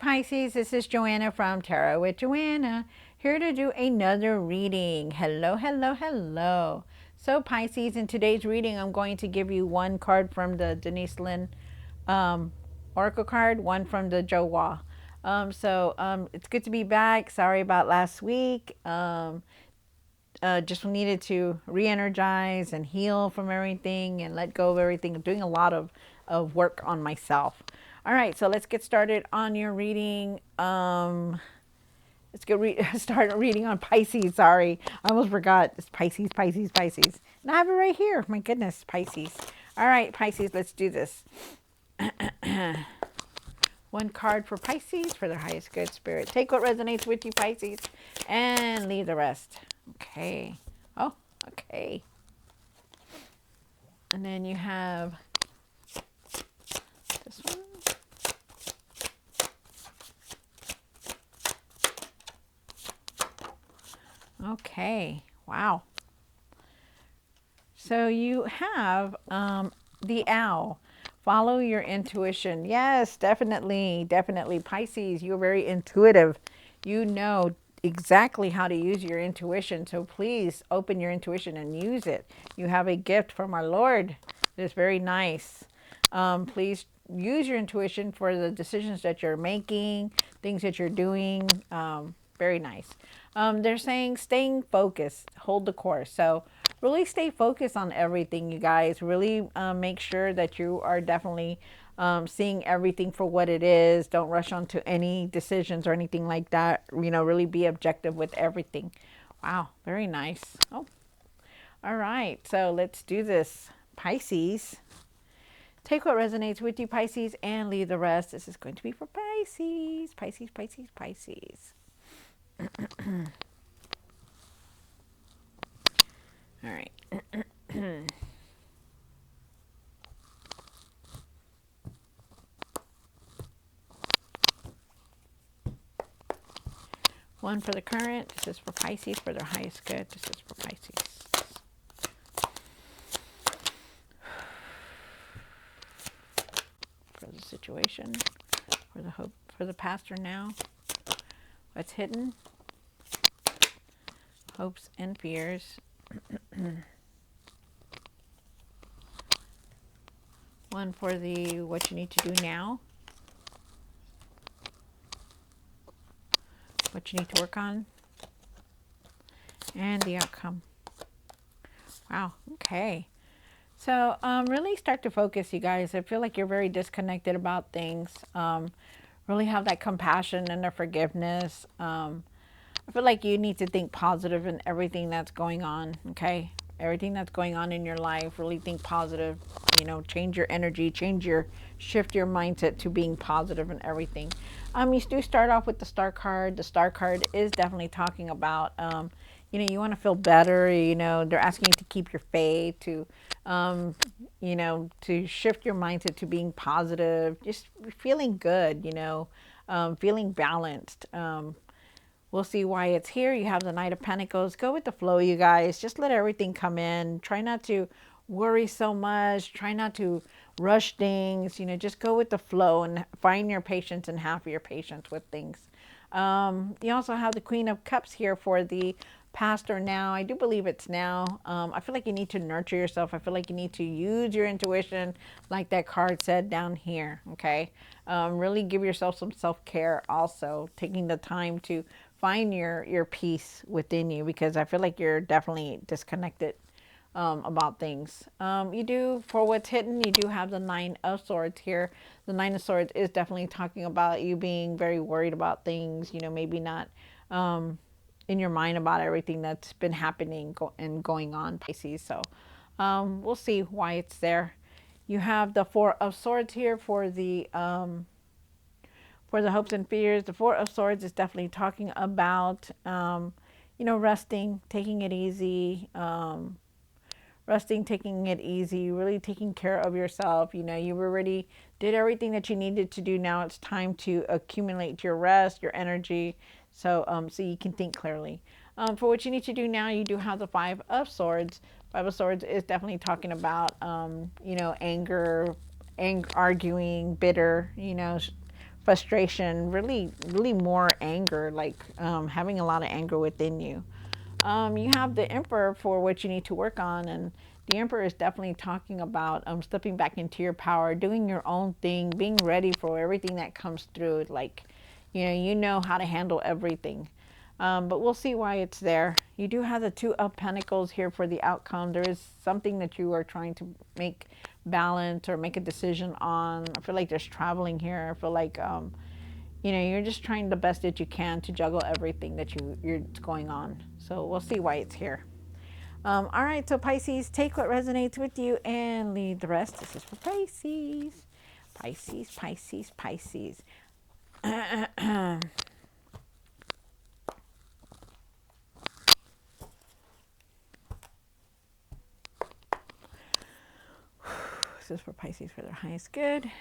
Pisces, this is Joanna from Tarot with Joanna, here to do another reading. Hello, hello, hello. So Pisces, in today's reading, I'm going to give you one card from the Denise Lynn Oracle card, one from the Joe Wah. It's good to be back. Sorry about last week. Just needed to re-energize and heal from everything and let go of everything. I'm doing a lot of work on myself. All right, so let's get started on your reading. Let's start reading on Pisces. Sorry, I almost forgot. It's Pisces, Pisces, Pisces. And I have it right here. My goodness, Pisces. All right, Pisces, let's do this. One card for Pisces for their highest good spirit. Take what resonates with you, Pisces, and leave the rest. Okay. Oh, okay. And then you have this one. Okay. Wow. So you have the owl. Follow your intuition. Yes, definitely. Definitely. Pisces, you're very intuitive. You know exactly how to use your intuition. So please open your intuition and use it. You have a gift from our Lord. It's very nice. Please use your intuition for the decisions that you're making, things that you're doing. Very nice. They're saying staying focused, hold the course. So really stay focused on everything, you guys. Really make sure that you are definitely seeing everything for what it is. Don't rush onto any decisions or anything like that. You know, really be objective with everything. Wow, very nice. Oh, all right. So let's do this. Pisces. Take what resonates with you, Pisces, and leave the rest. This is going to be for Pisces. Pisces, Pisces, Pisces. All right. One for the current. This is for Pisces for their highest good. This is for Pisces. For the situation, for the hope, for the past or now. What's hidden? Hopes and fears. One for the what you need to do now. What you need to work on. And the outcome. Wow, okay. So really start to focus, you guys. I feel like you're very disconnected about things. Really have that compassion and the forgiveness. I feel like you need to think positive in everything that's going on, okay? Everything that's going on in your life, really think positive. You know, change your energy, shift your mindset to being positive in everything. You do start off with the Star card. The Star card is definitely talking about, you know, you want to feel better. You know, they're asking you to keep your faith, to, you know, to shift your mindset to being positive, just feeling good, you know, feeling balanced. We'll see why it's here. You have the Knight of Pentacles. Go with the flow, you guys. Just let everything come in. Try not to worry so much. Try not to rush things. You know, just go with the flow and find your patience and have your patience with things. You also have the Queen of Cups here for the past or now. I do believe it's now. I feel like you need to nurture yourself. I feel like you need to use your intuition, like that card said down here, okay? Really give yourself some self-care also, taking the time to find your peace within you, because I feel like you're definitely disconnected about things. You do, for what's hidden, you do have the Nine of Swords here. The Nine of Swords is definitely talking about you being very worried about things, you know, maybe not in your mind about everything that's been happening and going on, Pisces. So we'll see why it's there. You have the Four of Swords here for the hopes and fears. The Four of Swords is definitely talking about, you know, resting, taking it easy, taking it easy, really taking care of yourself. You know, you already did everything that you needed to do. Now it's time to accumulate your rest, your energy, so so you can think clearly. For what you need to do now, you do have the Five of Swords. Five of Swords is definitely talking about, you know, anger, arguing, bitter, you know, frustration, really more anger, like having a lot of anger within you. You have the Emperor for what you need to work on, and the Emperor is definitely talking about stepping back into your power, doing your own thing, being ready for everything that comes through. Like, you know how to handle everything. But we'll see why it's there. You do have the Two of Pentacles here for the outcome. There is something that you are trying to make balance or make a decision on. I feel like there's traveling here. I feel like you're just trying the best that you can to juggle everything that you're going on. So we'll see why it's here. All right, so Pisces, take what resonates with you and leave the rest. This is for Pisces. Pisces, Pisces, Pisces. This is for Pisces for their highest good.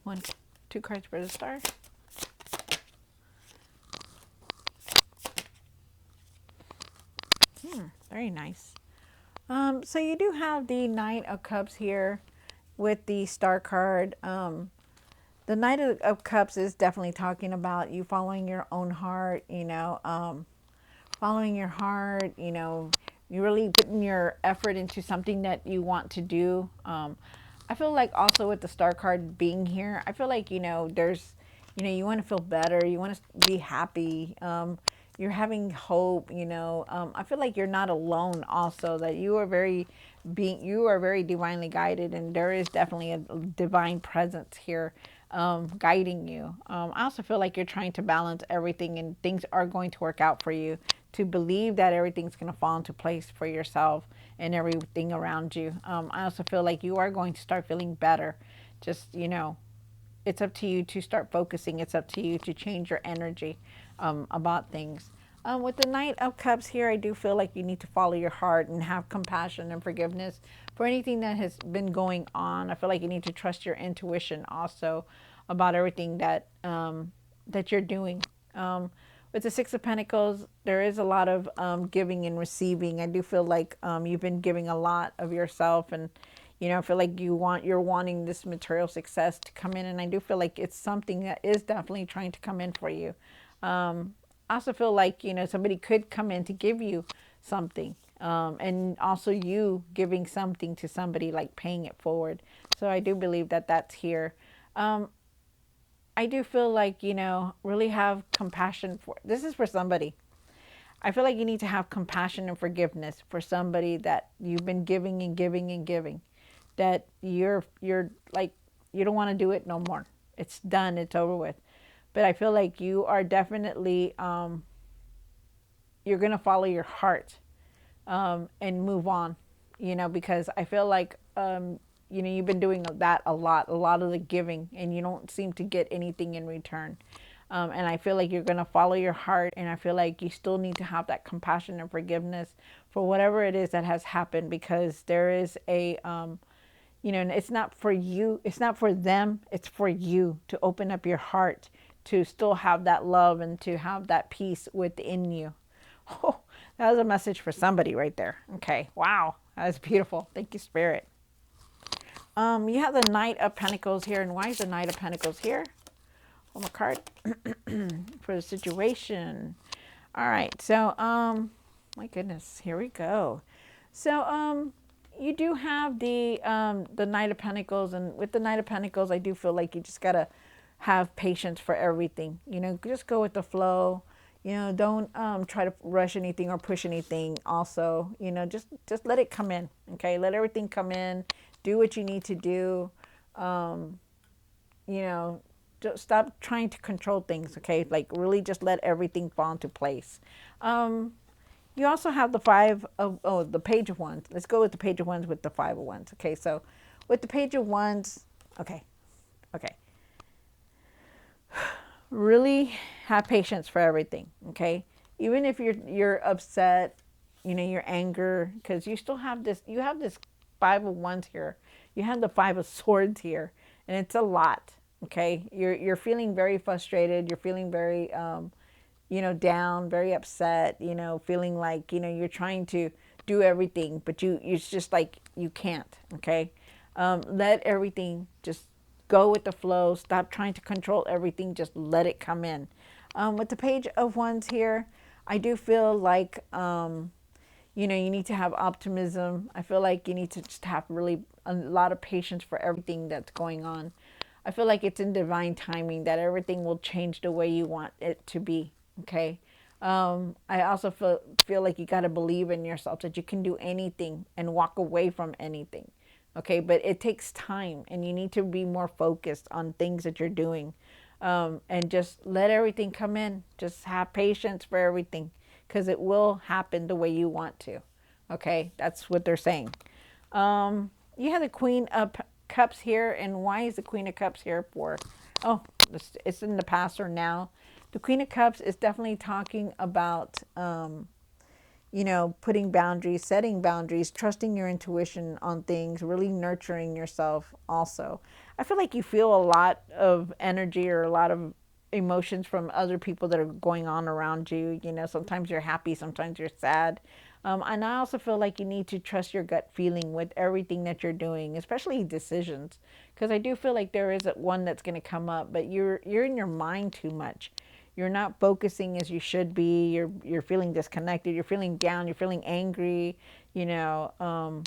One, two cards for the star. Very nice. So you do have the Knight of Cups here with the Star card. The Knight of Cups is definitely talking about you following your own heart, following your heart, you really putting your effort into something that you want to do. I feel like also with the Star card being here, I feel like, there's, you want to feel better. You want to be happy. You're having hope, I feel like you're not alone also, that you are very divinely guided, and there is definitely a divine presence here guiding you. I also feel like you're trying to balance everything, and things are going to work out for you, to believe that everything's going to fall into place for yourself and everything around you. I also feel like you are going to start feeling better. Just, it's up to you to start focusing. It's up to you to change your energy about things. With the Knight of Cups here, I do feel like you need to follow your heart and have compassion and forgiveness for anything that has been going on. I feel like you need to trust your intuition also about everything that you're doing. With the Six of Pentacles, there is a lot of giving and receiving. I do feel like you've been giving a lot of yourself, and I feel like you're wanting this material success to come in, and I do feel like it's something that is definitely trying to come in for you. I also feel like, somebody could come in to give you something, and also you giving something to somebody, like paying it forward. So I do believe that that's here. I do feel like, really have compassion for, this is for somebody. I feel like you need to have compassion and forgiveness for somebody that you've been giving and giving and giving, that you're like, you don't want to do it no more. It's done. It's over with. But I feel like you are definitely, you're going to follow your heart and move on, because I feel like, you've been doing that a lot of the giving, and you don't seem to get anything in return. And I feel like you're going to follow your heart, and I feel like you still need to have that compassion and forgiveness for whatever it is that has happened, because there is a, it's not for you, it's not for them, it's for you to open up your heart, to still have that love and to have that peace within you. Oh, that was a message for somebody right there. Okay, wow, that was beautiful. Thank you, Spirit. You have the Knight of Pentacles here, and why is the Knight of Pentacles here? One more card for the situation. All right, so my goodness, here we go. So you do have the Knight of Pentacles, and with the Knight of Pentacles, I do feel like you just gotta have patience for everything. Just go with the flow. Don't try to rush anything or push anything. Also, just let it come in. Okay, let everything come in. Do what you need to do. Just stop trying to control things. Okay, like really just let everything fall into place. You also have the the Page of Wands. Let's go with the Page of Wands with the Five of Wands. Okay, so with the Page of Wands, okay. Really have patience for everything, okay? Even if you're upset, your anger, because you still have this, you have this Five of Wands here. You have the Five of Swords here, and it's a lot, okay? You're feeling very frustrated. You're feeling very, down, very upset, feeling like, you're trying to do everything, but it's just like you can't, okay? Let everything just go with the flow. Stop trying to control everything. Just let it come in. With the Page of Wands here, I do feel like, you need to have optimism. I feel like you need to just have really a lot of patience for everything that's going on. I feel like it's in divine timing that everything will change the way you want it to be. Okay. I also feel like you got to believe in yourself that you can do anything and walk away from anything. Okay. But it takes time and you need to be more focused on things that you're doing, and just let everything come in. Just have patience for everything because it will happen the way you want to. Okay. That's what they're saying. You have the Queen of Cups here, and why is the Queen of Cups here for? Oh, it's in the past or now. The Queen of Cups is definitely talking about, putting boundaries, setting boundaries, trusting your intuition on things, really nurturing yourself also. I feel like you feel a lot of energy or a lot of emotions from other people that are going on around you. Sometimes you're happy, sometimes you're sad. And I also feel like you need to trust your gut feeling with everything that you're doing, especially decisions, because I do feel like there is one that's going to come up, but you're in your mind too much. You're not focusing as you should be. You're feeling disconnected. You're feeling down. You're feeling angry. You know,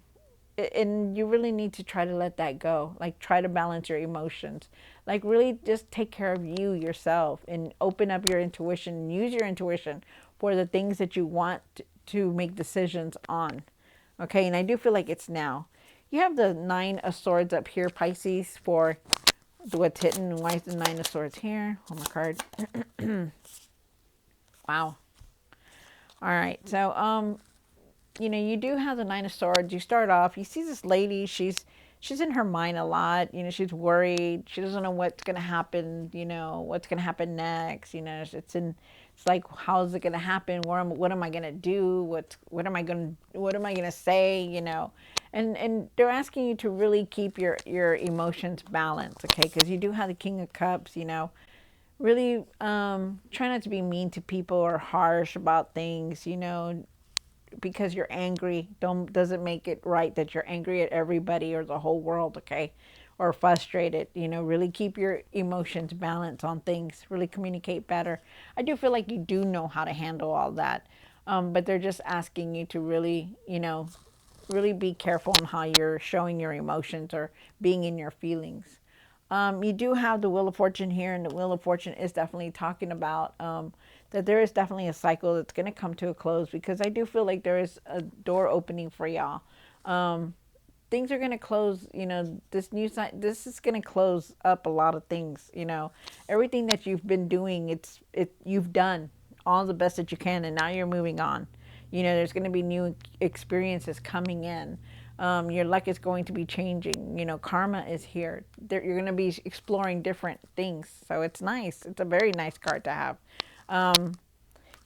and you really need to try to let that go. Like, try to balance your emotions. Like, really just take care of you yourself and open up your intuition and use your intuition for the things that you want to make decisions on. Okay, and I do feel like it's now. You have the Nine of Swords up here, Pisces, for what's hidden. Why is the Nine of Swords here? Oh, my card. Wow. All right. So, you do have the Nine of Swords. You start off, you see this lady, she's in her mind a lot. She's worried. She doesn't know what's going to happen, what's going to happen next. It's like, how's it going to happen? What am I going to do? What am I going to say, And they're asking you to really keep your emotions balanced, okay? Because you do have the King of Cups, really try not to be mean to people or harsh about things, because you're angry doesn't make it right that you're angry at everybody or the whole world, okay? Or frustrated. Really keep your emotions balanced on things. Really communicate better. I do feel like you do know how to handle all that, but they're just asking you to really, really be careful on how you're showing your emotions or being in your feelings. You do have the Wheel of Fortune here, and the Wheel of Fortune is definitely talking about that there is definitely a cycle that's going to come to a close, because I do feel like there is a door opening for y'all. Things are going to close. This is going to close up a lot of things. Everything that you've been doing, you've done all the best that you can, and now you're moving on. There's going to be new experiences coming in. Your luck is going to be changing. Karma is here. You're going to be exploring different things. So it's nice. It's a very nice card to have.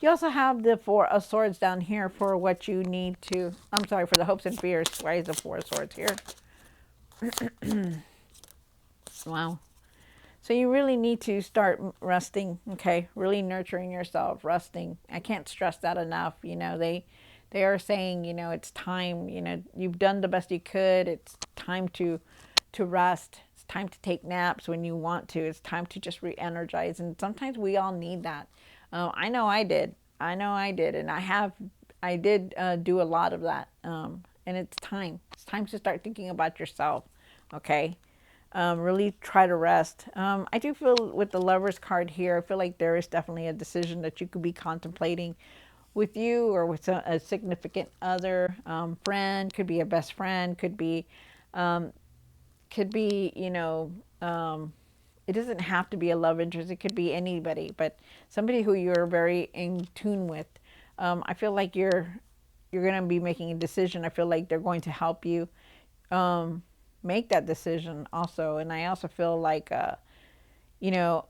You also have the Four of Swords down here for what you need to, I'm sorry, for the hopes and fears. Why is the Four of Swords here? Wow. So you really need to start resting, okay? Really nurturing yourself, resting. I can't stress that enough. They are saying, it's time, you've done the best you could. It's time to rest. It's time to take naps when you want to. It's time to just re-energize. And sometimes we all need that. I know I did. And I did do a lot of that. And it's time. It's time to start thinking about yourself, okay? Really try to rest. I do feel with the Lovers card here, I feel like there is definitely a decision that you could be contemplating with you or with a significant other, friend, could be a best friend, could be, um, it doesn't have to be a love interest. It could be anybody, but somebody who you're very in tune with. I feel like you're going to be making a decision. I feel like they're going to help you make that decision also. And I also feel like, you know,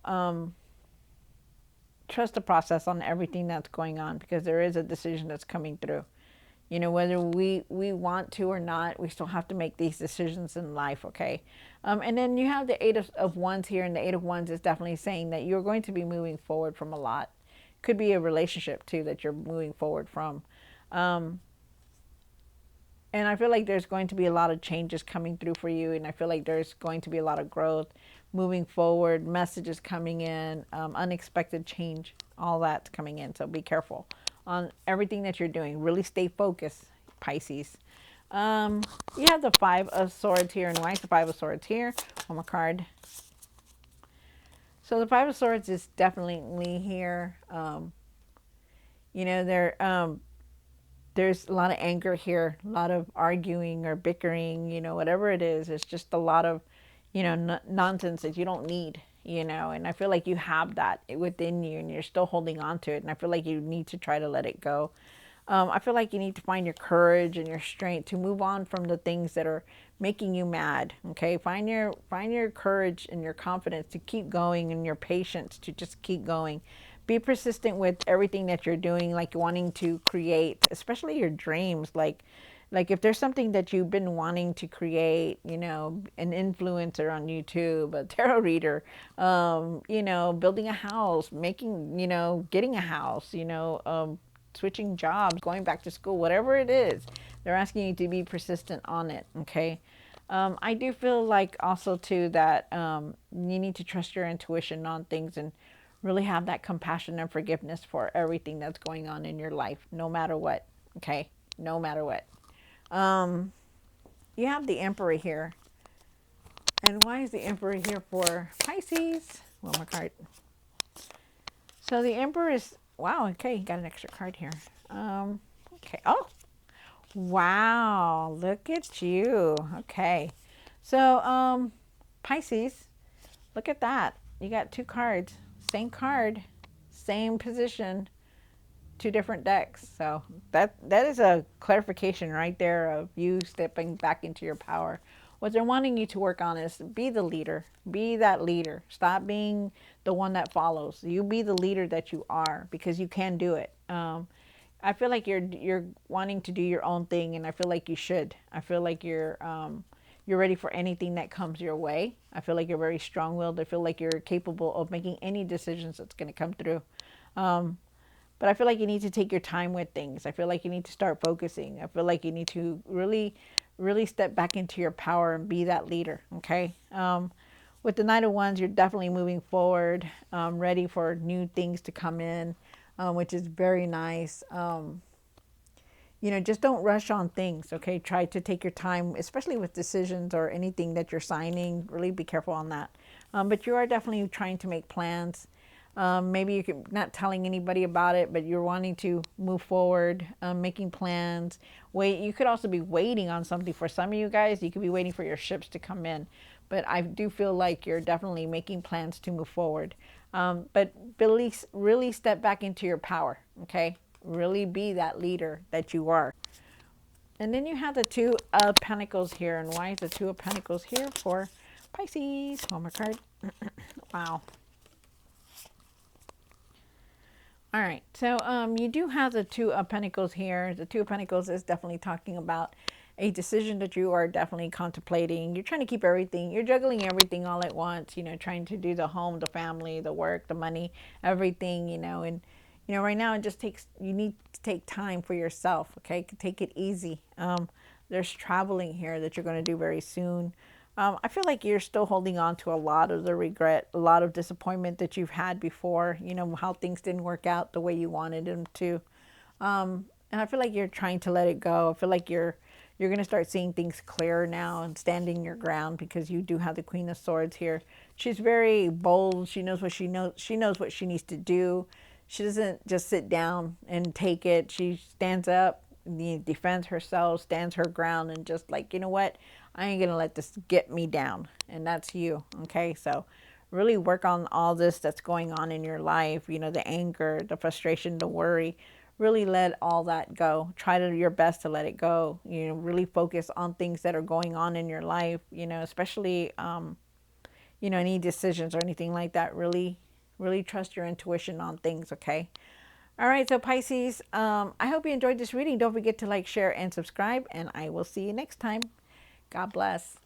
trust the process on everything that's going on, because there is a decision that's coming through. Whether we want to or not, we still have to make these decisions in life, okay? And then you have the Eight of Wands here, and the Eight of Wands is definitely saying that you're going to be moving forward from a lot. Could be a relationship, too, that you're moving forward from. And I feel like there's going to be a lot of changes coming through for you. And I feel like there's going to be a lot of growth moving forward, messages coming in, unexpected change, all that's coming in. So be careful on everything that you're doing. Really stay focused, Pisces. Um, you have the Five of Swords here. And why is the Five of Swords here? One more card. So the Five of Swords is definitely here. You know, there's a lot of anger here, a lot of arguing or bickering, you know, whatever it is. It's just a lot of, you know, nonsense that you don't need, you know. And I feel like you have that within you and you're still holding on to it. And I feel like you need to try to let it go. I feel like you need to find your courage and your strength to move on from the things that are making you mad. Okay, find your courage and your confidence to keep going and your patience to just keep going. Be persistent with everything that you're doing, like wanting to create, especially your dreams. Like if there's something that you've been wanting to create, you know, an influencer on YouTube, a tarot reader, you know, building a house, making, you know, getting a house, you know, switching jobs, going back to school, whatever it is, they're asking you to be persistent on it. Okay. I do feel like also too that you need to trust your intuition on things and really have that compassion and forgiveness for everything that's going on in your life, no matter what. Okay. No matter what. Um, you have the Emperor here. And why is the Emperor here for Pisces? One more card. So the Emperor is, wow, okay, got an extra card here. Okay, oh, wow, look at you. Okay, so Pisces, look at that. You got two cards, same card, same position, two different decks. So that is a clarification right there of you stepping back into your power. What they're wanting you to work on is be the leader. Be that leader. Stop being the one that follows. You be the leader that you are because you can do it. I feel like you're wanting to do your own thing, and I feel like you should. I feel like you're ready for anything that comes your way. I feel like you're very strong-willed. I feel like you're capable of making any decisions that's going to come through. Um, but I feel like you need to take your time with things. I feel like you need to start focusing. I feel like you need to really, really step back into your power and be that leader. Okay. With the Knight of Wands, you're definitely moving forward, ready for new things to come in, which is very nice. You know, just don't rush on things. Okay. Try to take your time, especially with decisions or anything that you're signing. Really be careful on that. But you are definitely trying to make plans. Maybe you're not telling anybody about it, but you're wanting to move forward, making plans. Wait, you could also be waiting on something. For some of you guys, you could be waiting for your ships to come in. But I do feel like you're definitely making plans to move forward. But really step back into your power, okay? Really be that leader that you are. And then you have the Two of Pentacles here. And why is the Two of Pentacles here for Pisces? One more card. Wow. All right, so you do have the Two of Pentacles here. The Two of Pentacles is definitely talking about a decision that you are definitely contemplating. You're trying to keep everything, you're juggling everything all at once, you know, trying to do the home, the family, the work, the money, everything, you know, and, you know, right now it just takes, you need to take time for yourself, okay? Take it easy. There's traveling here that you're going to do very soon. I feel like you're still holding on to a lot of the regret, a lot of disappointment that you've had before, you know, how things didn't work out the way you wanted them to. And I feel like you're trying to let it go. I feel like you're going to start seeing things clearer now and standing your ground because you do have the Queen of Swords here. She's very bold. She knows what she knows. She knows what she needs to do. She doesn't just sit down and take it. She stands up, defends herself, stands her ground, and just like, you know what? I ain't going to let this get me down. And that's you. Okay. So really work on all this that's going on in your life. You know, the anger, the frustration, the worry. Really let all that go. Try to your best to let it go. You know, really focus on things that are going on in your life. You know, especially, you know, any decisions or anything like that. Really, really trust your intuition on things. Okay. All right. So Pisces, I hope you enjoyed this reading. Don't forget to like, share, and subscribe. And I will see you next time. God bless.